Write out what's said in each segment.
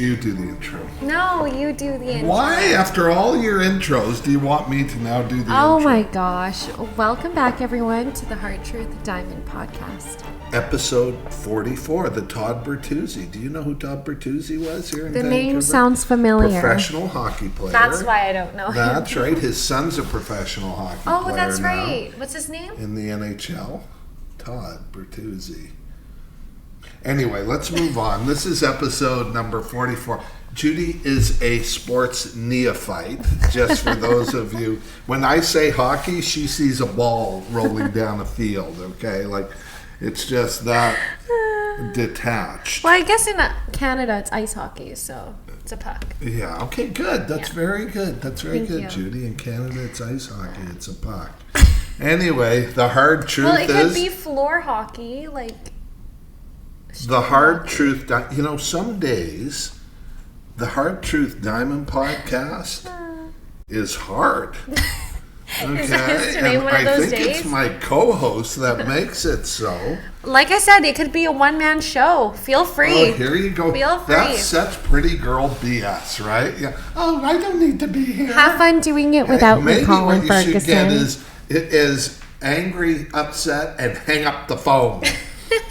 You do the intro. No, you do the intro. Why, after all your intros, do you want me to now do the intro? Oh my gosh. Welcome back, everyone, to the Hard Truth Diamond podcast. Episode 44, the Todd Bertuzzi. Do you know who Todd Bertuzzi was here in Vancouver? The name sounds familiar. Professional hockey player. That's why I don't know him. That's right. His son's a professional hockey player. Oh, that's right. What's his name? In the NHL. Todd Bertuzzi. Anyway, let's move on. This is episode number 44. Judy is a sports neophyte, just for those of you. When I say hockey, she sees a ball rolling down a field, okay? Like, it's just that detached. Well, I guess in Canada it's ice hockey, so it's a puck. Yeah, okay, good. That's very good. That's very good, you. Judy. In Canada, it's ice hockey. It's a puck. Anyway, the hard truth is... Well, it could be floor hockey, like... The Hard Truth, some days, the Hard Truth Diamond podcast is hard. Okay, Is that today and one of I those think days? it's my co-host that makes it so. Like I said, it could be a one-man show. Feel free. Oh, here you go. Feel free. That's such pretty girl BS, right? Yeah. Oh, I don't need to be here. Have fun doing it without me, Colin Maybe what you should get Ferguson. is angry, upset, and hang up the phone.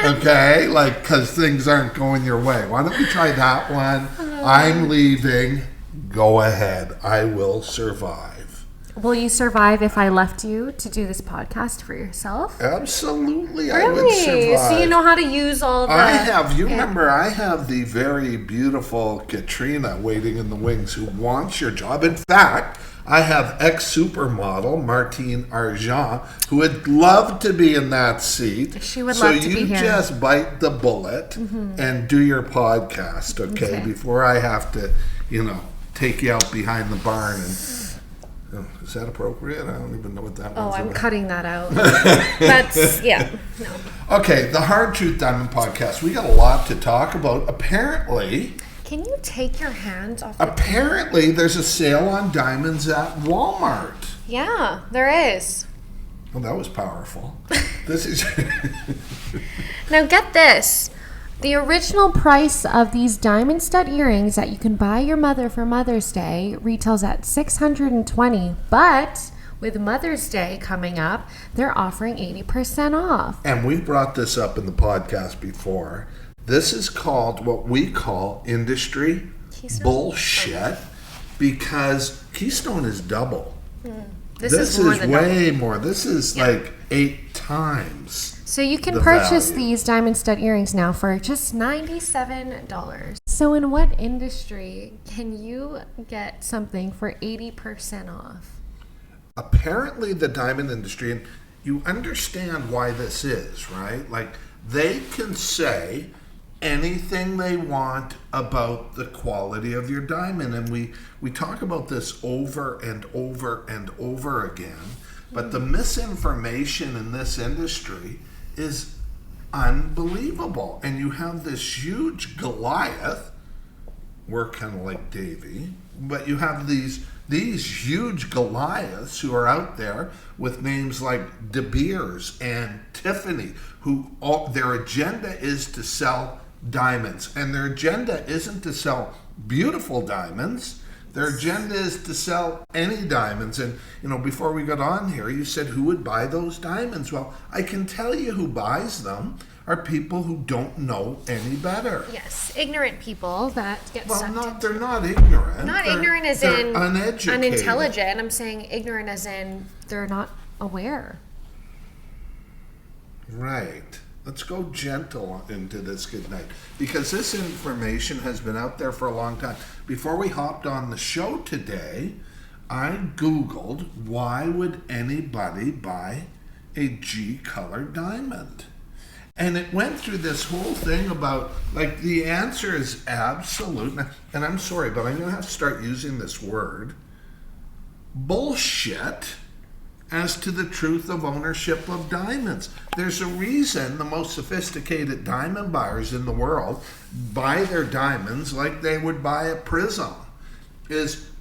Okay, because things aren't going your way. Why don't we try that one? I'm leaving. Go ahead. I will survive. Will you survive if I left you to do this podcast for yourself? Absolutely, Really? I would survive. So you know how to use all the... I have. Remember, I have the very beautiful Katrina waiting in the wings who wants your job. In fact, I have ex-supermodel Martine Argent who would love to be in that seat. She would love to be here. So you just bite the bullet and do your podcast, okay? Before I have to, take you out behind the barn and... Oh, is that appropriate? I don't even know what that was. Oh, I'm cutting that out. That's, yeah, no. Okay, the Hard Truth Diamond podcast. We got a lot to talk about. Apparently... Can you take your hands off the Apparently, there's a sale on diamonds at Walmart. Yeah, there is. Well, that was powerful. This is... Now get this. The original price of these diamond stud earrings that you can buy your mother for Mother's Day retails at $620, but with Mother's Day coming up, they're offering 80% off. And we've brought this up in the podcast before. This is called what we call industry bullshit because Keystone is double. This is more than way double. more. This is like 8 times. So you can the purchase value. these diamond stud earrings now for just $97. So in what industry can you get something for 80% off? Apparently the diamond industry, and you understand why this is, right? Like they can say anything they want about the quality of your diamond, and we talk about this over and over and over again, but the misinformation in this industry is unbelievable. And you have this huge Goliath, we're kind of like Davy, but you have these huge Goliaths who are out there with names like De Beers and Tiffany, who their agenda is to sell diamonds. And their agenda isn't to sell beautiful diamonds. Their agenda is to sell any diamonds. And, before we got on here, you said who would buy those diamonds? Well, I can tell you who buys them are people who don't know any better. Yes, ignorant people that get sucked they're not ignorant. Not ignorant as they're in uneducated. unintelligent. I'm saying ignorant as in they're not aware. Right. Let's go gentle into this good night because this information has been out there for a long time. Before we hopped on the show today, I Googled why would anybody buy a G-colored diamond? And it went through this whole thing about, the answer is absolute, and I'm sorry, but I'm going to have to start using this word, bullshit, as to the truth of ownership of diamonds. There's a reason the most sophisticated diamond buyers in the world buy their diamonds like they would buy a prism.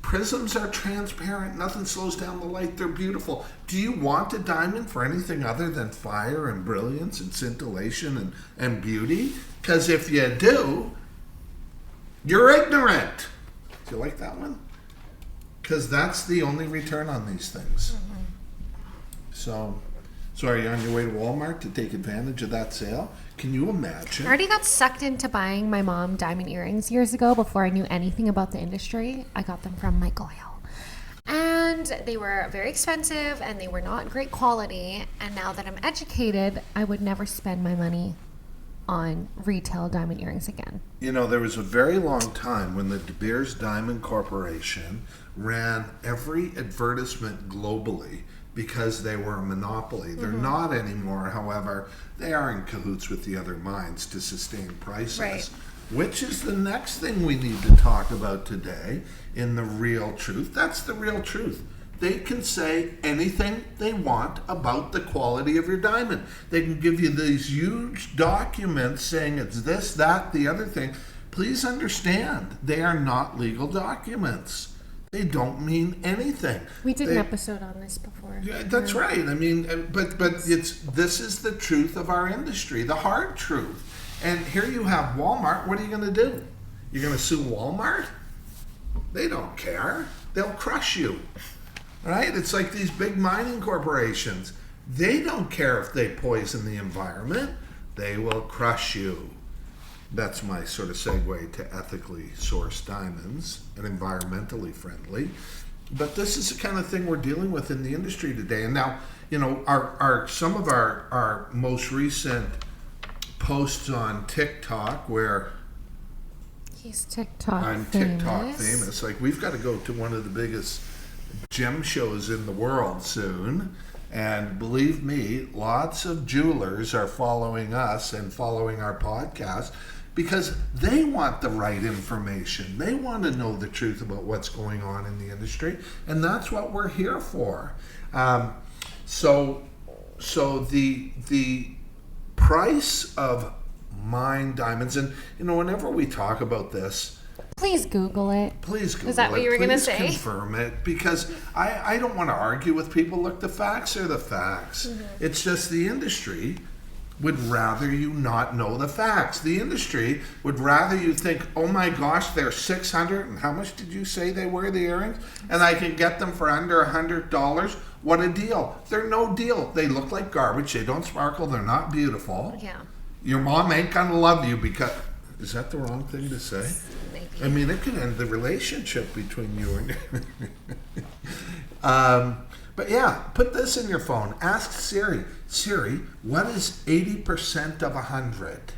Prisms are transparent, nothing slows down the light, they're beautiful. Do you want a diamond for anything other than fire and brilliance and scintillation and beauty? Because if you do, You're ignorant. Do you like that one? Because that's the only return on these things. So are you on your way to Walmart to take advantage of that sale? Can you imagine? I already got sucked into buying my mom diamond earrings years ago before I knew anything about the industry. I got them from Michael Hill. And they were very expensive and they were not great quality. And now that I'm educated, I would never spend my money on retail diamond earrings again. You know, there was a very long time when the De Beers Diamond Corporation ran every advertisement globally because they were a monopoly. They're not anymore, however. They are in cahoots with the other mines to sustain prices. Right. Which is the next thing we need to talk about today in The Real Truth. That's the real truth. They can say anything they want about the quality of your diamond. They can give you these huge documents saying it's this, that, the other thing. Please understand, they are not legal documents. They don't mean anything. We did an episode on this before. Yeah, that's right. I mean, but this is the truth of our industry, the hard truth. And here you have Walmart. What are you going to do? You're going to sue Walmart? They don't care. They'll crush you. Right? It's like these big mining corporations. They don't care if they poison the environment. They will crush you. That's my sort of segue to ethically sourced diamonds and environmentally friendly. But this is the kind of thing we're dealing with in the industry today. And now, you know, some of our most recent posts on TikTok where he's TikTok I'm famous. TikTok famous. Like, we've got to go to one of the biggest gem shows in the world soon. And believe me, lots of jewelers are following us and following our podcast because they want the right information. They want to know the truth about what's going on in the industry. And that's what we're here for. So the price of mined diamonds, and you know, whenever we talk about this, please Google it. please Google it. Is that what you were going to say? Confirm it, because I don't want to argue with people. Look, the facts are the facts. It's just the industry would rather you not know the facts. The industry would rather you think, oh my gosh, they're 600, and how much did you say they were, the earrings? And I can get them for under $100. What a deal. They're no deal. They look like garbage. They don't sparkle. They're not beautiful. Yeah. Your mom ain't gonna love you because... Is that the wrong thing to say? Maybe. I mean, it can end the relationship between you and... But yeah, put this in your phone. Ask Siri. Siri, what is 80% of 100?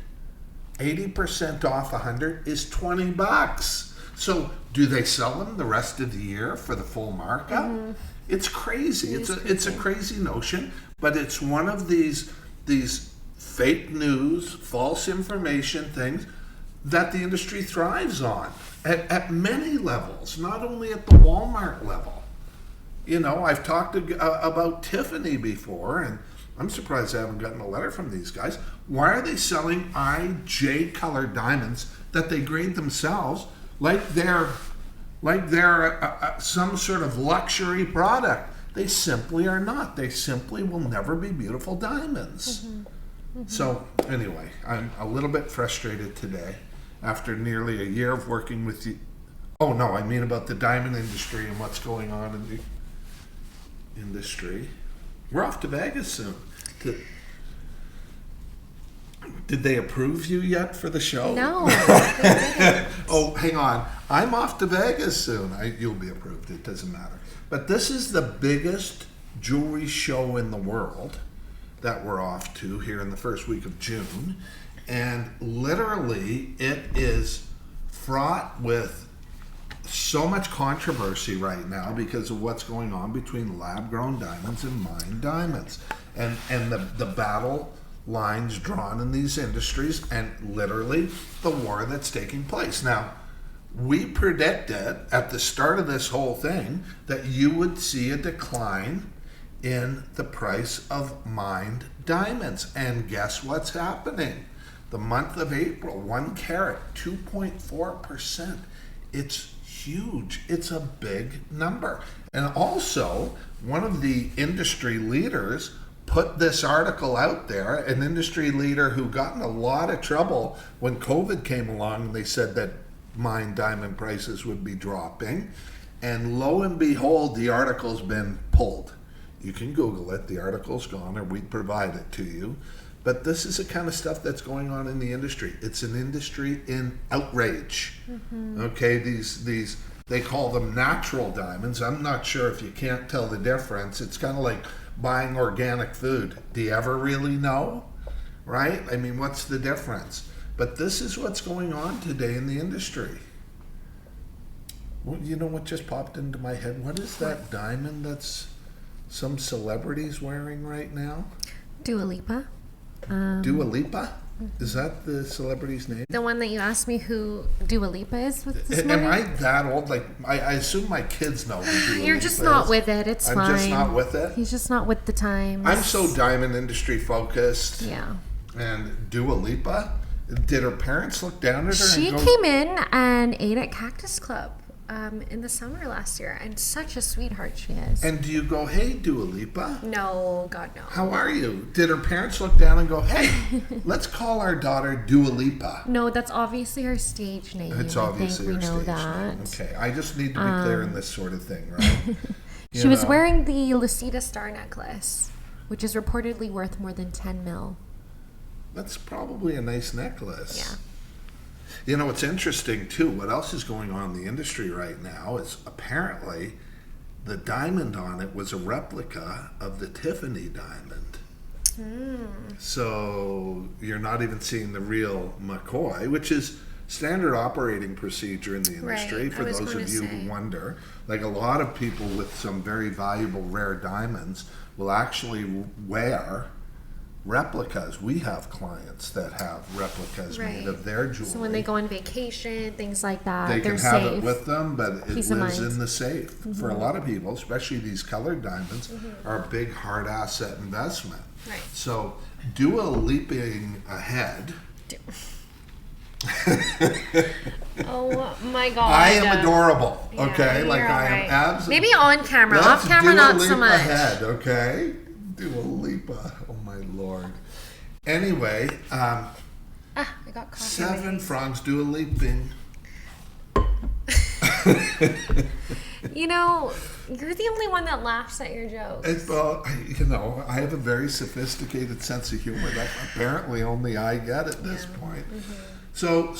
80% off 100 is $20. So do they sell them the rest of the year for the full markup? It's crazy. It's a crazy notion, but it's one of these fake news, false information things that the industry thrives on at many levels, not only at the Walmart level. You know, I've talked about Tiffany before, and I'm surprised I haven't gotten a letter from these guys. Why are they selling IJ colored diamonds that they grade themselves like they're some sort of luxury product? They simply are not. They simply will never be beautiful diamonds. So anyway, I'm a little bit frustrated today after nearly a year of working with you. Oh no, I mean about the diamond industry and what's going on in the industry. We're off to Vegas soon. Did they approve you yet for the show? No. They didn't. Oh, hang on. I'm off to Vegas soon. You'll be approved. It doesn't matter. But this is the biggest jewelry show in the world that we're off to here in the first week of June. And literally, it is fraught with so much controversy right now because of what's going on between lab-grown diamonds and mined diamonds. And the battle lines drawn in these industries and literally the war that's taking place. Now, we predicted at the start of this whole thing that you would see a decline in the price of mined diamonds. And guess what's happening? The month of April, 1 carat, 2.4%. It's huge. It's a big number. And also, one of the industry leaders put this article out there, an industry leader who got in a lot of trouble when COVID came along, and they said that mined diamond prices would be dropping. And lo and behold, the article's been pulled. You can Google it. The article's gone, or we'd provide it to you. But this is the kind of stuff that's going on in the industry. It's an industry in outrage. Okay, these they call them natural diamonds. I'm not sure if you can't tell the difference. It's kind of like buying organic food. Do you ever really know? Right? I mean, what's the difference? But this is what's going on today in the industry. Well, you know what just popped into my head? What is that diamond that's some celebrity's wearing right now? Dua Lipa. Dua Lipa? Is that the celebrity's name? The one that you asked me who Dua Lipa is with this Am morning? I that old? Like, I assume my kids know who Dua You're Lipa just not is. with it. It's I'm fine. just not with it? He's just not with the times. I'm so diamond industry focused. Yeah. And Dua Lipa? Did her parents look down at her? She and go, came in and ate at Cactus Club in the summer last year, and such a sweetheart she is. And do you go, hey, Dua Lipa? No, God, no. How are you? Did her parents look down and go, hey, let's call our daughter Dua Lipa? No, that's obviously her stage name. It's obviously I think her we know stage that. name. Okay, I just need to be clear in this sort of thing, right? She was wearing the Lucida star necklace, which is reportedly worth more than 10 mil. That's probably a nice necklace. Yeah. You know, it's interesting, too. What else is going on in the industry right now is apparently the diamond on it was a replica of the Tiffany diamond. So you're not even seeing the real McCoy, which is standard operating procedure in the industry. Right, For those of you who wonder, like a lot of people with some very valuable rare diamonds will actually wear replicas. We have clients that have replicas made of their jewelry. So when they go on vacation, things like that, they they're can have safe. it with them, but it Peace of lives mind. in the safe. For a lot of people, especially these colored diamonds, are a big hard asset investment. Right. So Dua leaping ahead. Oh my God. I am adorable, Yeah, okay? Like you're I am alright. absolutely. Maybe on camera. Off camera, not so much. Ahead, okay? Dua Lipa. Oh my Lord. Anyway, I got coffee. 7 francs Dua leaping. You know, you're the only one that laughs at your jokes. Well, you know, I have a very sophisticated sense of humor that apparently only I get at this point. So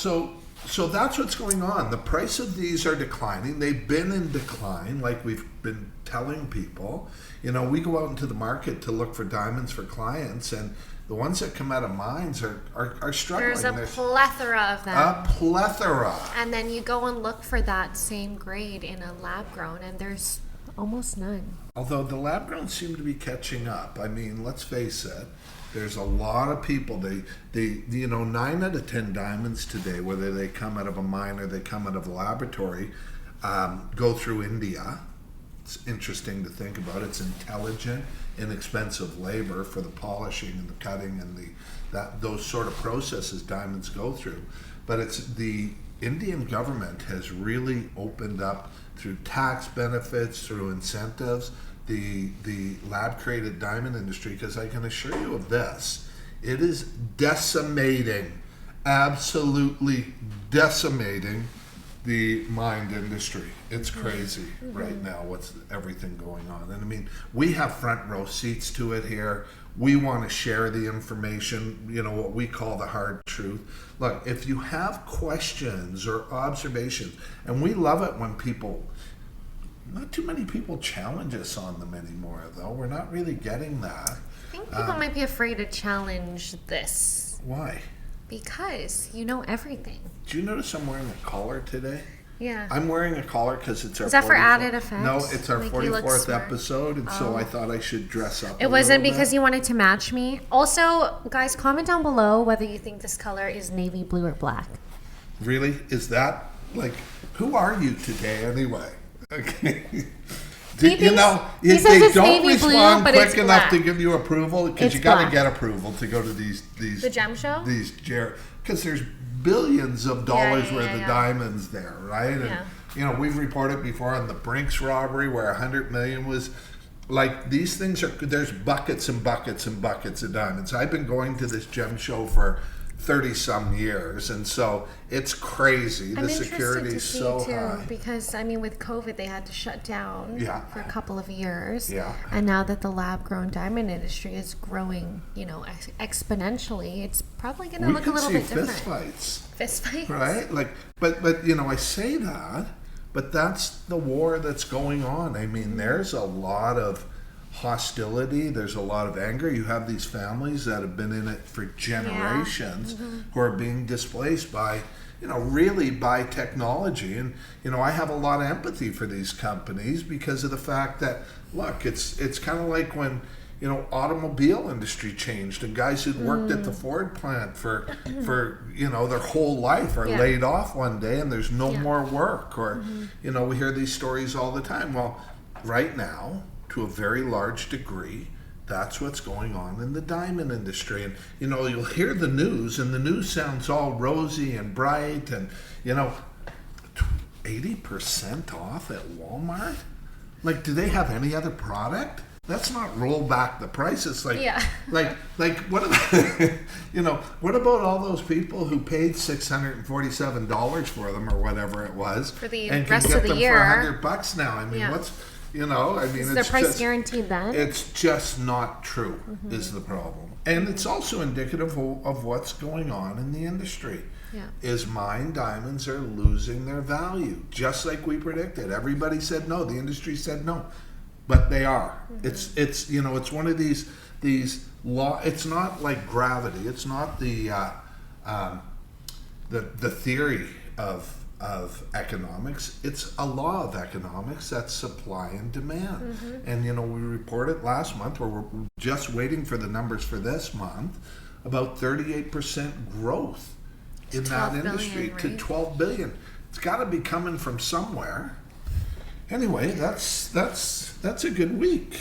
that's what's going on. The price of these are declining. They've been in decline, like we've been telling people. You know, we go out into the market to look for diamonds for clients, and the ones that come out of mines are struggling. There's a plethora of them. A plethora. And then you go and look for that same grade in a lab grown, and there's almost none. Although the lab grown seem to be catching up. I mean, let's face it. There's a lot of people. They 9 out of 10 diamonds today, whether they come out of a mine or they come out of a laboratory, go through India. It's interesting to think about. It's intelligent, inexpensive labor for the polishing and the cutting and those sort of processes diamonds go through. But it's the Indian government has really opened up through tax benefits, through incentives, the lab created diamond industry, because I can assure you of this, it is decimating, absolutely decimating the mined industry. It's crazy right now what's everything going on. And I mean, we have front row seats to it here. We want to share the information, what we call the hard truth. Look, if you have questions or observations, and we love it when not too many people challenge us on them anymore, though. We're not really getting that. I think people might be afraid to challenge this. Why? Because you know everything. Do you notice I'm wearing a collar today? Yeah. I'm wearing a collar because it's our Is that for 44th added effect? No, it's our Make you look 44th smart? episode, and so I thought I should dress up It wasn't because you wanted to match me. Also, guys, comment down below whether you think this color is navy blue or black. Really? Is that, who are you today anyway? Okay. He They says it's don't navy blue, respond but quick it's enough black. to give you approval, because It's you got to black. get approval to go to these The gem show? Because there's billions of dollars worth of yeah. diamonds there, right? And we've reported before on the Brinks robbery where 100 million was. These things there's buckets and buckets and buckets of diamonds. I've been going to this gem show for 30 some years, and so it's crazy. I'm The interested security to is see so too, high. because I mean, with COVID, they had to shut down for a couple of years. Yeah. And now that the lab-grown diamond industry is growing, exponentially, it's probably going to look a little bit different. Fist fights. Fist fights, Right? Like, but I say that, but that's the war that's going on. I mean, there's a lot of hostility, there's a lot of anger. You have these families that have been in it for generations who are being displaced by, really by technology. And, I have a lot of empathy for these companies because of the fact that, look, it's kind of like when, automobile industry changed and guys who'd worked at the Ford plant for their whole life are laid off one day and there's no more work. Or, we hear these stories all the time. Well, right now, to a very large degree, that's what's going on in the diamond industry. And, you'll hear the news, and the news sounds all rosy and bright, and, 80% off at Walmart? Like, do they have any other product? Let's not roll back the prices. Like what about, what about all those people who paid $647 for them or whatever it was, for the and rest can of get the them year for $100 now? I mean, what's is their price guaranteed then? It's just not true, is the problem. And it's also indicative of what's going on in the industry. Yeah. Is mine diamonds are losing their value, just like we predicted. Everybody said no. The industry said no, but they are. It's it's one of these law. It's not like gravity. It's not the theory of economics. It's a law of economics. That's supply and demand. And we reported last month, or we're just waiting for the numbers for this month, about 38% growth in that industry, right? to 12 billion. It's got to be coming from somewhere. Anyway, that's a good week,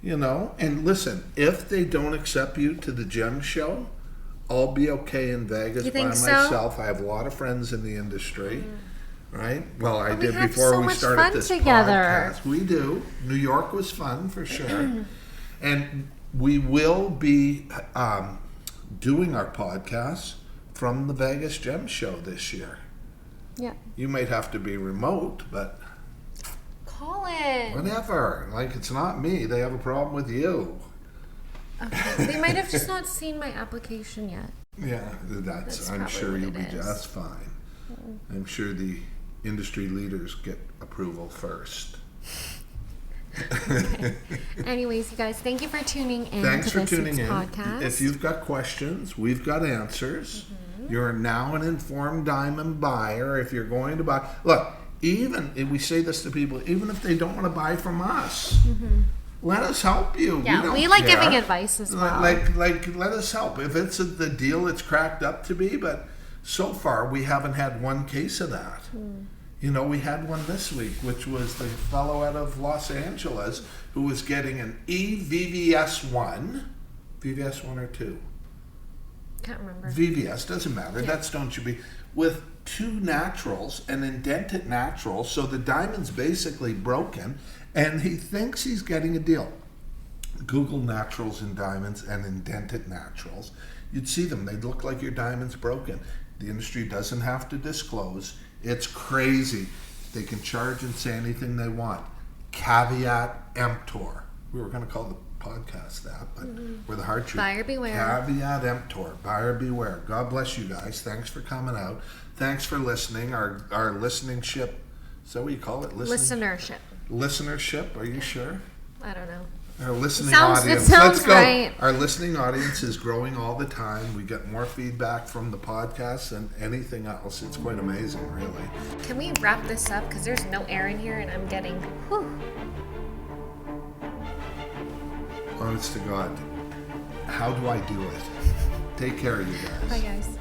And listen, if they don't accept you to the gem show, I'll be okay in Vegas by myself. I have a lot of friends in the industry, right? Well, I did before we started this podcast. We do. New York was fun for sure. And we will be doing our podcast from the Vegas Gem Show this year. Yeah. You might have to be remote, but Colin, whatever. Like, it's not me. They have a problem with you. Okay. They might have just not seen my application yet. Yeah, I'm sure you'll be just fine. I'm sure the industry leaders get approval first. Okay. Anyways, you guys, thank you for tuning in Thanks to for this tuning in. podcast. If you've got questions, we've got answers. You're now an informed diamond buyer. If you're going to buy, look, even if we say this to people, even if they don't want to buy from us, let us help you. Yeah, we like giving advice as well. Like, let us help. If it's the deal it's cracked up to be, but so far we haven't had one case of that. We had one this week, which was the fellow out of Los Angeles who was getting an VVS1 or 2? Can't remember. VVS, doesn't matter. That's don't you be. With 2 naturals, an indented natural, so the diamond's basically broken, and he thinks he's getting a deal. Google naturals and diamonds and indented naturals. You'd see them. They'd look like your diamond's broken. The industry doesn't have to disclose. It's crazy. They can charge and say anything they want. Caveat emptor. We were going to call the podcast that, but we're the hard truth. Buyer beware. Caveat emptor. Buyer beware. God bless you guys. Thanks for coming out. Thanks for listening. Our listening ship. Is that what you call it? Listenership. Listenership. Are you sure? I don't know. Our listening audience. It sounds Let's go. Right. Our listening audience is growing all the time. We get more feedback from the podcast than anything else. It's quite amazing, really. Can we wrap this up? Because there's no air in here and I'm getting... Whew. Honest to God, how do I do it? Take care, you guys. Bye, guys.